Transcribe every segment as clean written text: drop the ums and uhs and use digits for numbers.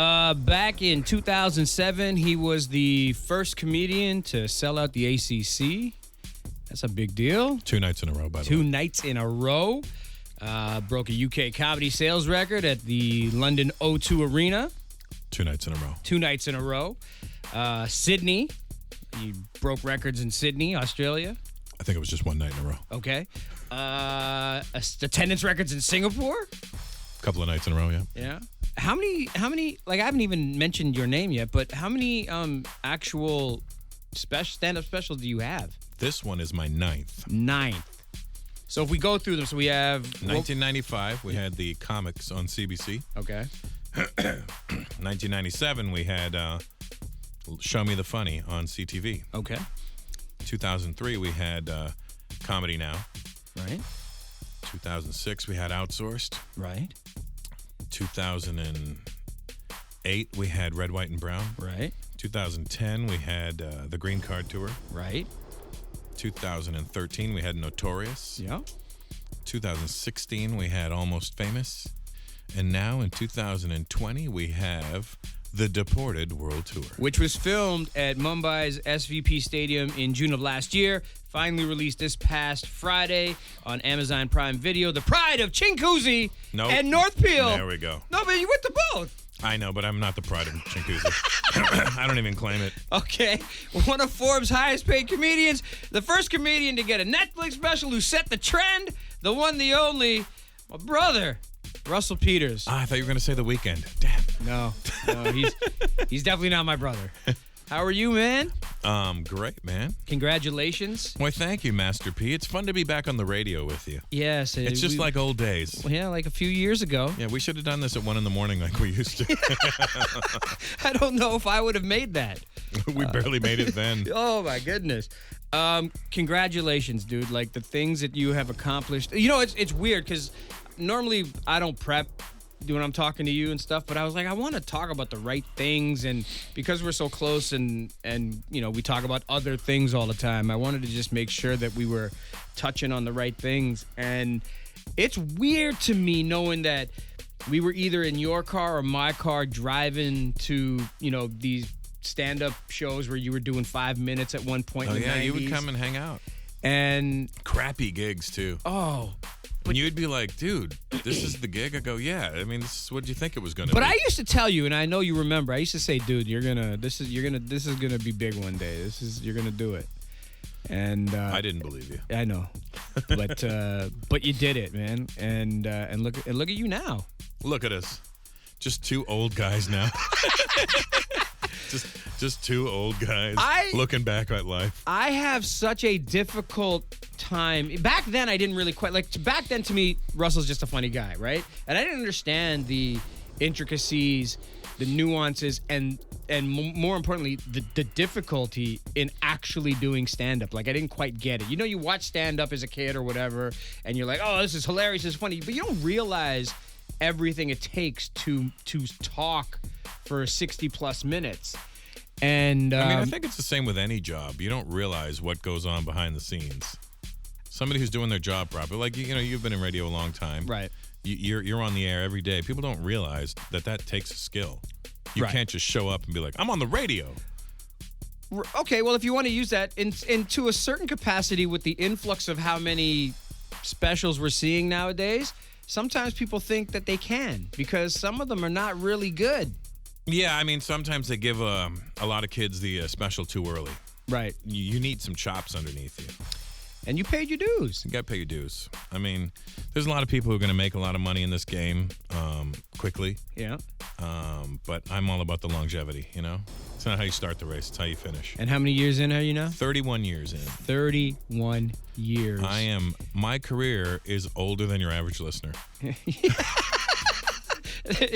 Back in 2007, he was the first comedian to sell out the ACC. That's a big deal. 2 nights in a row, by the way. 2 nights in a row. Broke a UK comedy sales record at the London O2 Arena. 2 nights in a row. 2 nights in a row. Sydney. He broke records in Sydney, Australia. I think it was just 1 night in a row. Okay. Attendance records in Singapore. A couple of nights in a row, yeah. Yeah. How many, like, I haven't even mentioned your name yet, but how many actual stand-up specials do you have? This one is my 9th. 9th. So if we go through them, so we have... 1995, we had the comics on CBC. Okay. 1997, we had Show Me the Funny on CTV. Okay. 2003, we had Comedy Now. Right. 2006, we had Outsourced. Right. 2008, we had Red, White, and Brown. Right. 2010, we had the Green Card Tour. Right. 2013, we had Notorious. Yeah. 2016, we had Almost Famous. And now in 2020, we have the Deported World Tour. Which was filmed at Mumbai's SVP Stadium in June of last year. Finally released this past Friday on Amazon Prime Video. The Pride of Chinguacousy and North Peel. There we go. No, but you went to both. I know, but I'm not the Pride of Chinguacousy. I don't even claim it. Okay. One of Forbes' highest paid comedians. The first comedian to get a Netflix special who set the trend. The one, the only. My brother, Russell Peters. I thought you were going to say The Weeknd. Damn. No, he's definitely not my brother. How are you, man? Great, man. Congratulations. Well, thank you, Master P. It's fun to be back on the radio with you. Yes. It's just like old days. Yeah, like a few years ago. Yeah, we should have done this at 1 a.m. like we used to. I don't know if I would have made that. We barely made it then. Oh, my goodness. Congratulations, dude. Like, the things that you have accomplished. You know, it's weird because normally I don't prep when I'm talking to you and stuff, but I was like, I want to talk about the right things, and because we're so close and you know, we talk about other things all the time, I wanted to just make sure that we were touching on the right things. And it's weird to me knowing that we were either in your car or my car driving to, you know, these stand-up shows where you were doing 5 minutes at one point in the 90s. You would come and hang out. And crappy gigs too. Oh, but you'd be like, dude, this is the gig? I go, yeah. I mean, this is what you think it was going to be. But I used to tell you, and I know you remember, I used to say, dude, this is gonna be big one day. You're gonna do it. And I didn't believe you. I know. But you did it, man. And look at you now. Look at us. Just 2 old guys now. Just 2 old guys looking back at life. I have such a difficult time. Back then, I didn't really quite like. Back then, to me, Russell's just a funny guy, right? And I didn't understand the intricacies, the nuances, and more importantly, the difficulty in actually doing stand-up. Like, I didn't quite get it. You know, you watch stand-up as a kid or whatever, and you're like, oh, this is hilarious, this is funny, but you don't realize everything it takes to talk for 60+ minutes. And I mean, I think it's the same with any job. You don't realize what goes on behind the scenes. Somebody who's doing their job properly, like, you know, you've been in radio a long time, right? You're on the air every day. People don't realize that takes a skill. You can't just show up and be like, I'm on the radio. Okay, well, if you want to use that to a certain capacity with the influx of how many specials we're seeing nowadays, sometimes people think that they can because some of them are not really good. Yeah, I mean, sometimes they give a lot of kids the special too early. Right. You need some chops underneath you. And you paid your dues. You got to pay your dues. I mean, there's a lot of people who are going to make a lot of money in this game quickly. Yeah. But I'm all about the longevity, you know? It's not how you start the race. It's how you finish. And how many years in are you now? 31 years in. 31 years. My career is older than your average listener.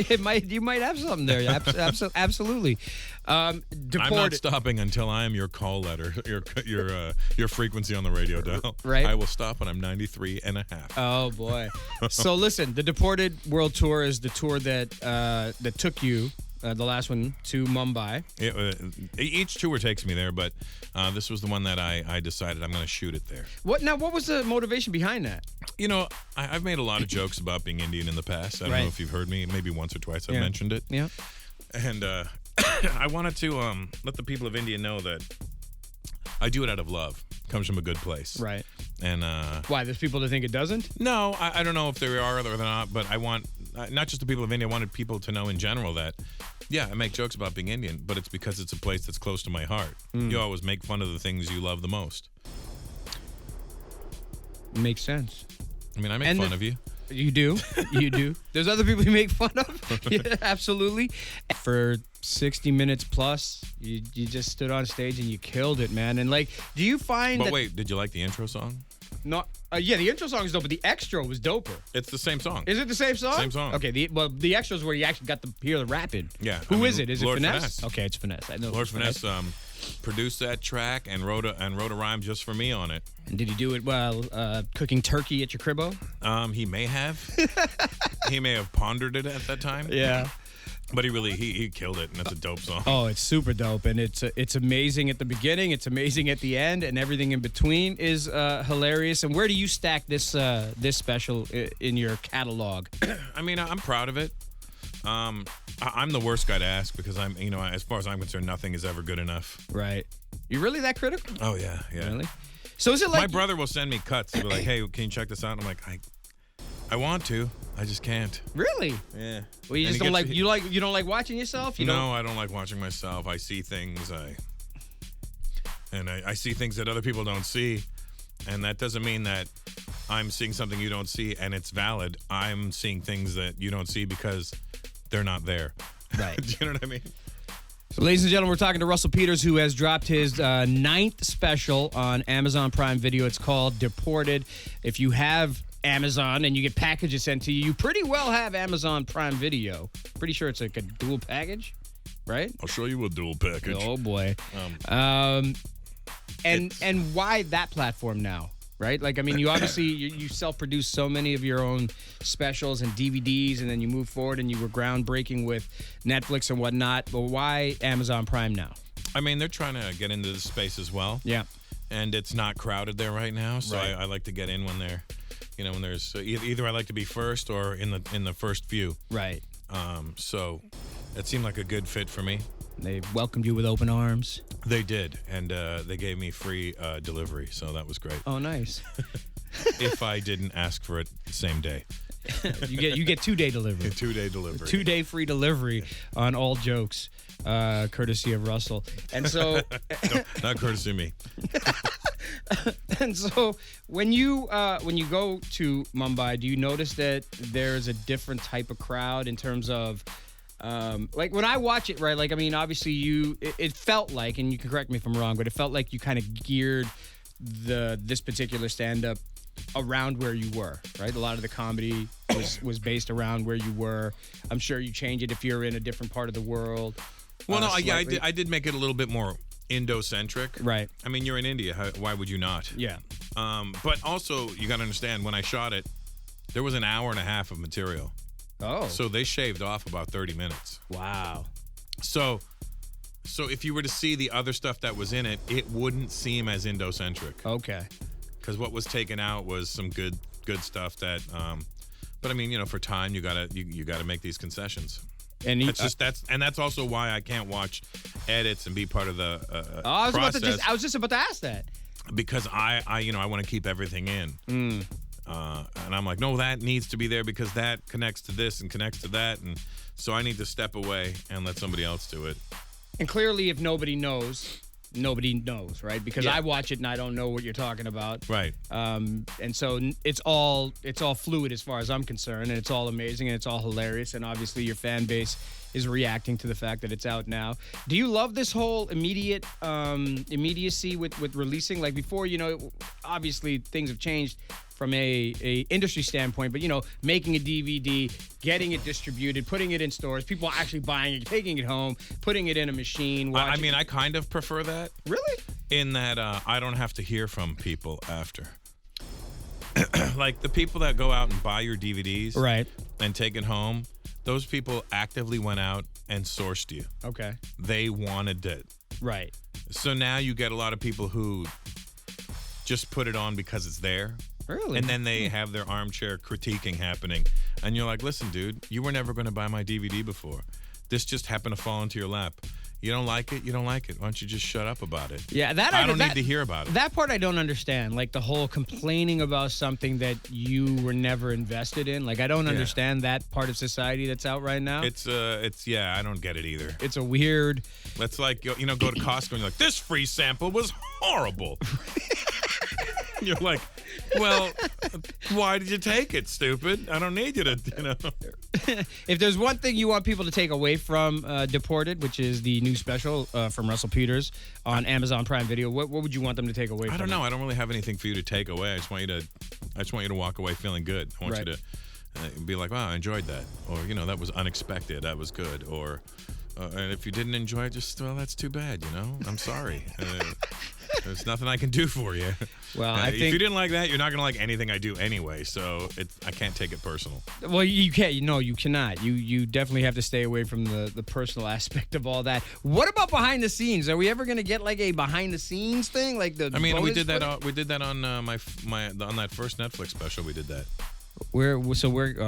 You might have something there. Absolutely. I'm not stopping until I am your call letter, your frequency on the radio dial. Right. I will stop when I'm 93 and a half. Oh boy. So listen, the Deported World Tour is the tour that took you, the last one, to Mumbai. Each tour takes me there, but this was the one that I decided I'm going to shoot it there. What was the motivation behind that? You know, I've made a lot of jokes about being Indian in the past. I don't know if you've heard me. Maybe once or twice I've mentioned it. Yeah. And I wanted to let the people of India know that I do it out of love. It comes from a good place. Right. And Why? There's people that think it doesn't? no, I don't know if there are or not, but I want not just the people of India. I wanted people to know in general that, yeah, I make jokes about being Indian, but it's because it's a place that's close to my heart. You always make fun of the things you love the most. Makes sense. I mean, I make fun of you. You do. You do. There's other people you make fun of. Yeah, absolutely. For 60 minutes plus, you just stood on stage and you killed it, man. And like, do you find But that... wait, did you like the intro song? No, yeah, the intro song is dope, but the extra was doper. It's the same song. Is it the same song? Same song. Okay, the extra is where you actually got to hear the rapping. Yeah. Who is it? Is Lord it Finesse? Finesse. Okay, it's Finesse. I know. Lord Finesse produced that track and wrote a rhyme just for me on it. And did he do it while cooking turkey at your cribbo? He may have. He may have pondered it at that time. Yeah. But he killed it, and that's a dope song. Oh, it's super dope, and it's amazing at the beginning, it's amazing at the end, and everything in between is hilarious. And where do you stack this special in your catalog? I mean, I'm proud of it. I'm the worst guy to ask because as far as I'm concerned, nothing is ever good enough. Right. You really that critical? Oh yeah. Really? So is it like my brother will send me cuts? He'll be like, "Hey, can you check this out?" And I'm like, I want to, I just can't. Really? Yeah. Well, you And just don't like you don't like watching yourself? No, I don't like watching myself. I see things I see things that other people don't see, and that doesn't mean that I'm seeing something you don't see and it's valid. I'm seeing things that you don't see because they're not there. Right. Do you know what I mean? So, ladies and gentlemen, we're talking to Russell Peters, who has dropped his 9th special on Amazon Prime Video. It's called Deported. If you have Amazon and you get packages sent to you, you pretty well have Amazon Prime Video. Pretty sure it's like a dual package, right? I'll show you a dual package. Oh boy. And why that platform now? Right? Like, I mean, you obviously you self-produce so many of your own specials and DVDs, and then you move forward and you were groundbreaking with Netflix and whatnot. But why Amazon Prime now? I mean, they're trying to get into this space as well. Yeah. And it's not crowded there right now, so Right. I like to get in when when there's either I like to be first or in the first few. Right. So it seemed like a good fit for me. They welcomed you with open arms. They did, and they gave me free delivery, so that was great. Oh, nice. If I didn't ask for it the same day. you get 2-day delivery. A 2-day delivery. 2-day free delivery on all jokes, courtesy of Russell. And so, No, not courtesy of me. and so when you go to Mumbai, do you notice that there's a different type of crowd in terms of like when I watch it, right? Like, I mean, obviously it felt like, and you can correct me if I'm wrong, but it felt like you kind of geared this particular stand-up around where you were, right? A lot of the comedy was based around where you were. I'm sure you change it if you're in a different part of the world. Well, no, yeah, slightly. I did make it a little bit more Indo-centric. Right. I mean, you're in India. Why would you not? Yeah. But also, you got to understand, when I shot it, there was an hour and a half of material. Oh. So they shaved off about 30 minutes. Wow. So if you were to see the other stuff that was in it, it wouldn't seem as Indo-centric. Okay. Because what was taken out was some good stuff that. But I mean, for time, you gotta make these concessions. And that's also why I can't watch edits and be part of the I process. was just about to ask that. Because I want to keep everything in. And I'm like, no, that needs to be there because that connects to this and connects to that, and so I need to step away and let somebody else do it. And clearly, if nobody knows, right? Because Yeah. I watch it and I don't know what you're talking about. Right. And so it's all fluid as far as I'm concerned, and it's all amazing and it's all hilarious, and obviously your fan base is reacting to the fact that it's out now. Do you love this whole immediacy with releasing? Like before, obviously things have changed from a industry standpoint, but making a DVD, getting it distributed, putting it in stores, people actually buying it, taking it home, putting it in a machine. I mean, I kind of prefer that. Really? In that I don't have to hear from people after. Like the people that go out and buy your DVDs, Right. and take it home, those people actively went out and sourced you. Okay. They wanted it. Right. So now you get a lot of people who just put it on because it's there. Really? And then they have their armchair critiquing happening. And you're like, listen, dude, you were never going to buy my DVD before. This just happened to fall into your lap. You don't like it, you don't like it. Why don't you just shut up about it? Yeah, I don't need to hear about it. That part I don't understand. Like the whole complaining about something that you were never invested in. Like I don't understand that part of society that's out right now. It's I don't get it either. It's a weird. That's like go to Costco and you're like, this free sample was horrible. You're like, well, why did you take it, stupid? I don't need you to, If there's one thing you want people to take away from Deported, which is the new special from Russell Peters on Amazon Prime Video, what would you want them to take away from it? I don't know. I don't really have anything for you to take away. I just want you to walk away feeling good. I want you to be like, wow, I enjoyed that. Or, that was unexpected. That was good. Or, and if you didn't enjoy it, well, that's too bad, I'm sorry. There's nothing I can do for you. Well, I think if you didn't like that, you're not going to like anything I do anyway. So I can't take it personal. Well, you can't. No, you cannot. You definitely have to stay away from the personal aspect of all that. What about behind the scenes? Are we ever going to get like a behind the scenes thing, like the? I mean, we did that. We did that on on that first Netflix special. We did that. I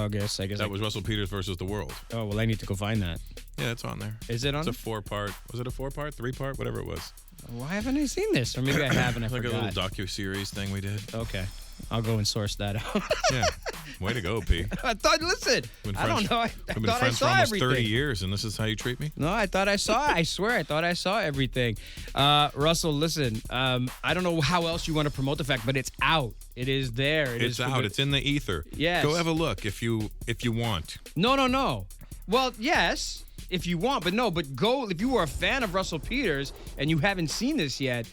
guess that was Russell Peters versus the world. Oh well, I need to go find that. Yeah, it's on there. Is it on? It's a 4-part. Was it a 4-part? 3-part? Whatever it was. Why haven't I seen this? Or maybe I haven't. I like forgot. a little docu-series thing we did. Okay. I'll go and source that out. Yeah. Way to go, P. I thought, listen, I don't know. I we've been thought friends I saw for almost everything. 30 years, and this is how you treat me? No, I thought I saw. I swear, I thought I saw everything. Russell, listen, I don't know how else you want to promote the fact, but it's out. It is there. It's out. It's in the ether. Yes. Go have a look if you want. No. Well, yes, if you want, but go if you were a fan of Russell Peters and you haven't seen this yet,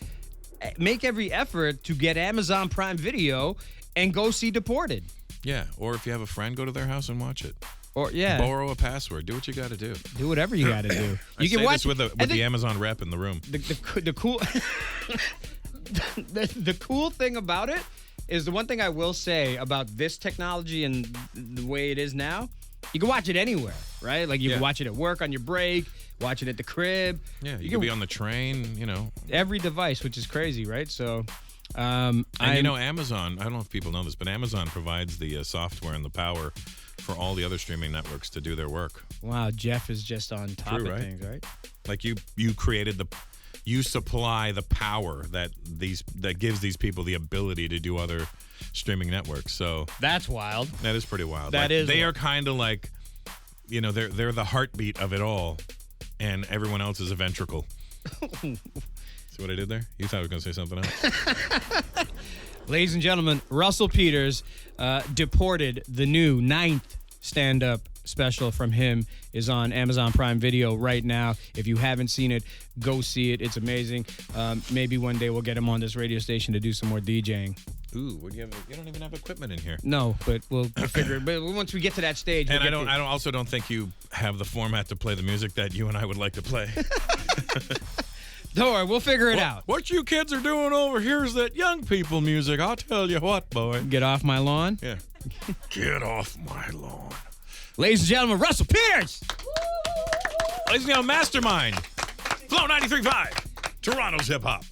make every effort to get Amazon Prime Video and go see Deported. Yeah, or if you have a friend, go to their house and watch it. Or borrow a password. Do what you got to do. Do whatever you got to do. You can watch this with the Amazon rep in the room. The cool the cool thing about it is the one thing I will say about this technology and the way it is now. You can watch it anywhere, right? Like you can watch it at work on your break, watch it at the crib. Yeah, you can be on the train, Every device, which is crazy, right? So, Amazon, I don't know if people know this, but Amazon provides the software and the power for all the other streaming networks to do their work. Wow, Jeff is just on top of right? things, right? Like you supply the power that gives these people the ability to do other streaming networks. So that's wild. That is pretty wild. They are kind of like, they're the heartbeat of it all, and everyone else is a ventricle. See what I did there? You thought I was going to say something else. Ladies and gentlemen, Russell Peters, Deported, the new 9th stand-up special from him is on Amazon Prime Video right now. If you haven't seen it, go see it. It's amazing. Maybe one day we'll get him on this radio station to do some more DJing. Ooh, you don't even have equipment in here. No, but we'll figure it. But once we get to that stage, and I also don't think you have the format to play the music that you and I would like to play. Don't worry, we'll figure it out. What you kids are doing over here is that young people music. I'll tell you what, boy. Get off my lawn. Yeah. Get off my lawn. Ladies and gentlemen, Russell Peters. Ladies and gentlemen, Mastermind. Flow 93.5. Toronto's hip hop.